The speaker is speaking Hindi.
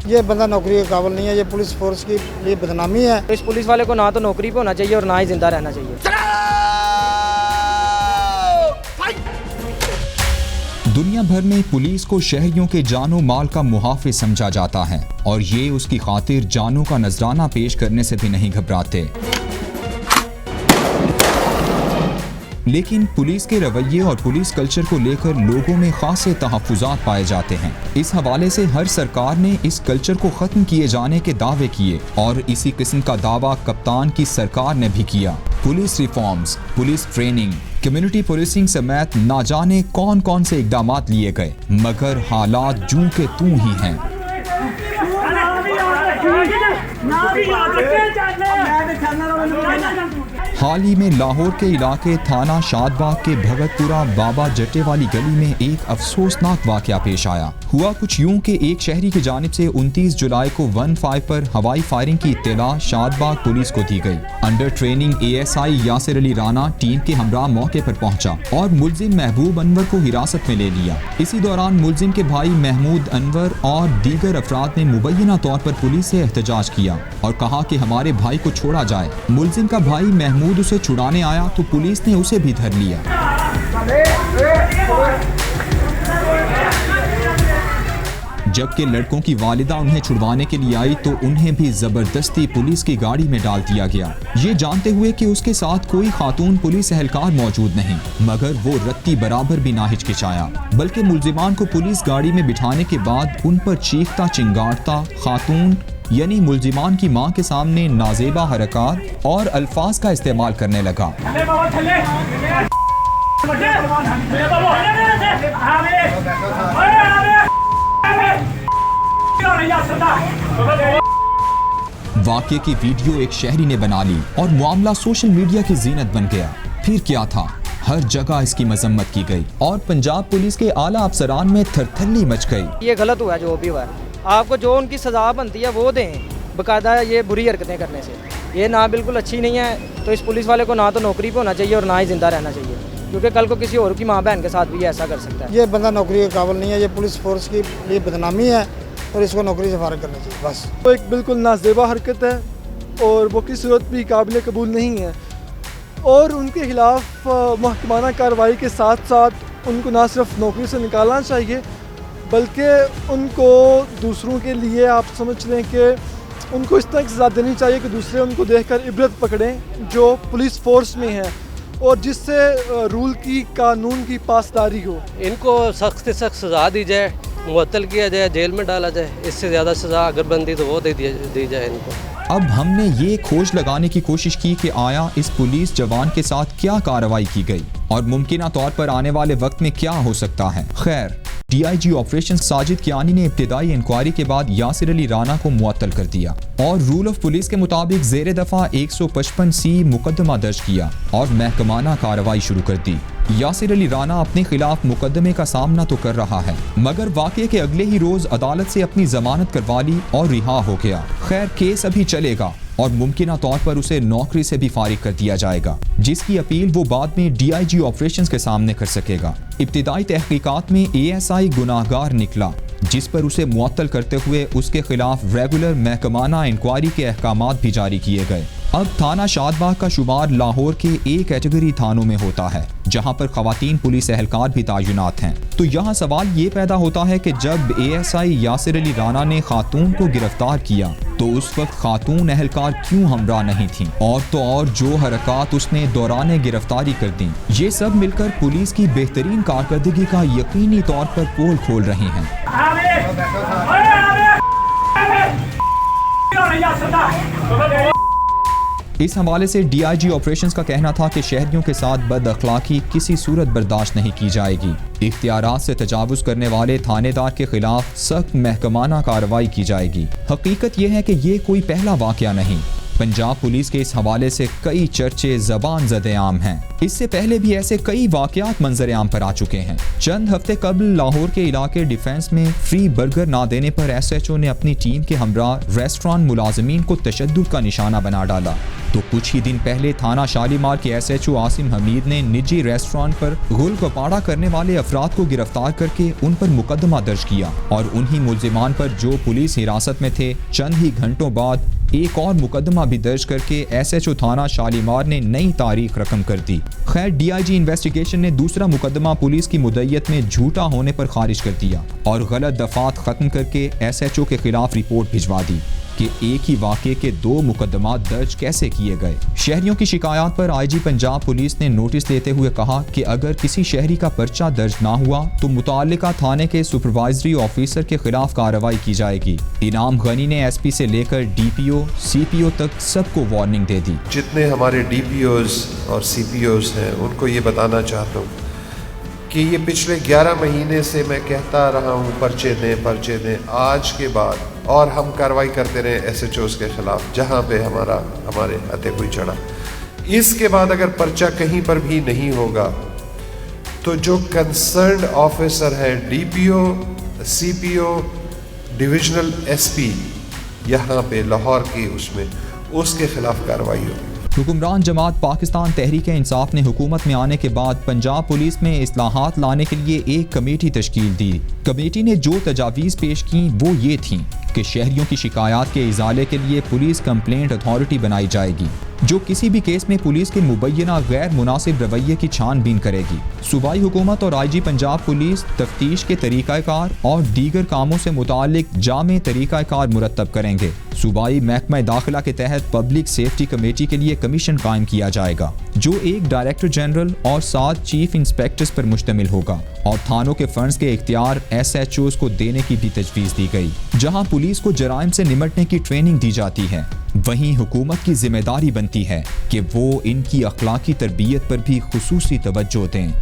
ये बंदा नौकरी के काबिल नहीं है, ये पुलिस फोर्स की लिए बदनामी है। इस पुलिस वाले को ना तो नौकरी पे होना चाहिए और ना ही जिंदा रहना चाहिए। दुनिया भर में पुलिस को शहरियों के जानो माल का मुहाफिज समझा जाता है और ये उसकी खातिर जानों का नजराना पेश करने से भी नहीं घबराते। लेकिन पुलिस के रवैये और पुलिस कल्चर को लेकर लोगों में खासे तहफ़्फ़ुज़ात पाए जाते हैं। इस हवाले से हर सरकार ने इस कल्चर को ख़त्म किए जाने के दावे किए और इसी किस्म का दावा कप्तान की सरकार ने भी किया। Police reforms, police training, community policing समेत ना जाने कौन कौन से इक़दामात लिए गए, मगर हालात जूं के तूं ही हैं। हाल ही में लाहौर के इलाके थाना शादबाग के भगतपुरा बाबा जट्टे वाली गली में एक अफसोसनाक वाक़या पेश आया। हुआ कुछ यूं कि एक शहरी की जानिब से 29 जुलाई को 15 पर हवाई फायरिंग की इत्तला शादबाग पुलिस को दी गई। Under training ASI Yasir Ali Rana team के हमरा मौके पर पहुंचा और मुल्जिम महबूब अनवर को हिरासत में ले लिया। इसी दौरान मुल्जिम के भाई महमूद अनवर और दीगर अफराद ने मुबैना तौर पर पुलिस से एहतजाज किया और कहा कि हमारे भाई को छोड़ा जाए। मुल्जिम का भाई महमूद उसे छुड़ाने आया तो पुलिस ने उसे भी धर लिया। जबकि लड़कों की वालिदा उन्हें छुड़वाने के लिए आई तो उन्हें भी जबरदस्ती पुलिस की गाड़ी में डाल दिया गया, ये जानते हुए कि उसके साथ कोई खातून पुलिस एहलकार मौजूद नहीं। मगर वो रत्ती बराबर भी ना हिचकिचाया, बल्कि मुल्जिमान को पुलिस गाड़ी में बिठाने के बाद उन पर चीखता चिंगारता खातून यानी मुल्जिमान की मां के सामने नाजेबा हरकत और अल्फाज का इस्तेमाल करने लगा। वाक़ये की वीडियो एक शहरी ने बना ली और मामला सोशल मीडिया की जीनत बन गया। फिर क्या था, हर जगह इसकी मजम्मत की गई और पंजाब पुलिस के आला अफसरान में थरथल्ली मच गई। ये गलत हुआ जो भी हुआ, आपको जो उनकी सजा बनती है वो दें, बाकायदा ये बुरी हरकतें करने से ये ना बिल्कुल अच्छी नहीं है। तो इस पुलिस वाले को ना तो नौकरी पे होना चाहिए और ना ही जिंदा रहना चाहिए, क्योंकि कल को किसी और की माँ बहन के साथ भी ऐसा कर सकता है। ये बंदा नौकरी के काबिल नहीं है, ये पुलिस फोर्स की लिए बदनामी है और इसको नौकरी से फारिग करना चाहिए बस। वो एक बिल्कुल नाजेबा हरकत है और वो किसी सूरत भी काबिल कबूल नहीं है और उनके खिलाफ महकमाना कार्रवाई के साथ साथ उनको ना सिर्फ नौकरी से निकालना चाहिए बल्कि उनको दूसरों के लिए आप समझ लें कि उनको इस तरह की सज़ा देनी चाहिए कि दूसरे उनको देखकर इबरत पकड़ें जो पुलिस फोर्स में है और जिससे रूल की कानून की पासदारी हो। इनको सख्त से सख्त सज़ा दी जाए, मुअत्तल किया जाए, जेल में डाला जाए। इससे ज़्यादा सज़ा अगर बनती तो वो दी जाए इनको। अब हमने ये खोज लगाने की कोशिश की कि आया इस पुलिस जवान के साथ क्या कार्रवाई की गई और मुमकिना तौर पर आने वाले वक्त में क्या हो सकता है। खैर, DIG ऑपरेशन साजिद कियानी ने इब्तिदाई इंक्वायरी के बाद यासिर अली राना को मुअत्तल कर दिया और रूल ऑफ पुलिस के मुताबिक ज़ेरे दफ़ा 155C मुकदमा दर्ज किया और महकमाना कार्रवाई शुरू कर दी। यासिर अली राना अपने खिलाफ मुकदमे का सामना तो कर रहा है मगर वाक़ये के अगले ही रोज अदालत से अपनी जमानत करवा ली और रिहा हो गया। खैर, केस अभी चलेगा और मुमकिना तौर पर उसे नौकरी से भी फारिग कर दिया जाएगा, जिसकी अपील वो बाद में DIG ऑपरेशंस के सामने कर सकेगा। इब्तिदाई तहकीकात में ASI गुनाहगार निकला, जिस पर उसे मुअत्तल करते हुए उसके खिलाफ रेगुलर महकमाना इंक्वायरी के अहकामात भी जारी किए गए। अब थाना शादबाग का शुमार लाहौर के A कैटेगरी थानों में होता है, जहां पर खवातीन पुलिस एहलकार भी तैनात हैं। तो यहाँ सवाल ये पैदा होता है कि जब ASI यासिर अली राना ने खातून को गिरफ्तार किया तो उस वक्त खातून एहलकार क्यों हमरा नहीं थी, और तो और जो हरकत उसने दौरान गिरफ्तारी कर दी, ये सब मिलकर पुलिस की बेहतरीन कारकर्दगी का यकीनी तौर पर पोल खोल रही हैं। इस हवाले से DIG ऑपरेशंस का कहना था कि शहरियों के साथ बद अखलाकी किसी सूरत बर्दाश्त नहीं की जाएगी। इख्तियारात से तजावुज करने वाले थानेदार के खिलाफ सख्त महकमाना कार्रवाई की जाएगी। हकीकत यह है कि ये कोई पहला वाकया नहीं। पंजाब पुलिस के इस हवाले से कई चर्चे ज़बान ज़द-ए-आम हैं। इससे पहले भी ऐसे कई वाक़यात मंजर-ए-आम पर आ चुके हैं। चंद हफ्ते कबल लाहौर के इलाके डिफेंस में फ्री बर्गर ना देने पर SHO ने अपनी टीम के हमरा रेस्टोरेंट मुलाजमीन को तशद्दुद का निशाना बना डाला। तो कुछ ही दिन पहले थाना शालीमार के SHO आसिम हमीद ने निजी रेस्टोरेंट पर गुल गपाड़ा करने वाले अफराद को गिरफ्तार करके उन पर मुकदमा दर्ज किया और उन्हीं मुल्जिमान पर जो पुलिस हिरासत में थे चंद ही घंटों बाद एक और मुकदमा भी दर्ज करके SHO थाना शालीमार ने नई तारीख रकम कर दी। खैर DIG इन्वेस्टिगेशन ने दूसरा मुकदमा पुलिस की मुद्दत में झूठा होने पर खारिज कर दिया और गलत दफात खत्म करके SHO के खिलाफ रिपोर्ट भिजवा दी कि एक ही वाक़े के 2 मुकदमा दर्ज कैसे किए गए। शहरियों की शिकायत पर IG पंजाब पुलिस ने नोटिस देते हुए कहा कि अगर किसी शहरी का पर्चा दर्ज ना हुआ तो मुताल्लिका थाने के सुपरवाइजरी ऑफिसर के खिलाफ कार्रवाई की जाएगी। इनाम गनी ने SP से लेकर DPO CPO तक सबको वार्निंग दे दी। जितने हमारे DPOs और CPOs हैं उनको ये बताना चाहता हूँ कि ये पिछले 11 महीने से मैं कहता रहा हूँ पर्चे दें आज के बाद, और हम कार्रवाई करते रहे SHOs के खिलाफ जहाँ पे हमारे हथे कोई चढ़ा। इसके बाद अगर पर्चा कहीं पर भी नहीं होगा तो जो कंसर्न्ड ऑफिसर है DPO CPO डिविजनल SP यहाँ पे लाहौर की उसके खिलाफ कार्रवाई होगी। हुक्मरान जमात पाकिस्तान तहरीक इंसाफ ने हुकूमत में आने के बाद पंजाब पुलिस में इस्लाहात लाने के लिए एक कमेटी तश्कील दी। कमेटी ने जो तजावीज़ पेश की वो ये थीं कि शहरियों की शिकायत के इजाले के लिए पुलिस कंप्लेंट अथॉरिटी बनाई जाएगी जो किसी भी केस में पुलिस के मुबैना गैर मुनासिब रवैये की छानबीन करेगी। सूबाई हुकूमत और IG पंजाब पुलिस तफ्तीश के तरीक़ाकार और दीगर कामों से मुताल्लिक जामे तरीक़ाकार मुरतब करेंगे। सूबाई महकमा दाखिला के तहत पब्लिक सेफ्टी कमेटी के लिए कमीशन कायम किया जाएगा जो एक डायरेक्टर जनरल और 7 चीफ इंस्पेक्टर्स पर मुश्तमिल होगा और थानों के फंड्स के इख्तियार SHOs को देने की भी तजवीज़ दी गई। जहां पुलिस को जराइम से निमटने की ट्रेनिंग दी जाती है वहीं हुकूमत की जिम्मेदारी बनती है कि वो इनकी अखलाकी तरबियत पर भी खुसूसी तवज्जो दें।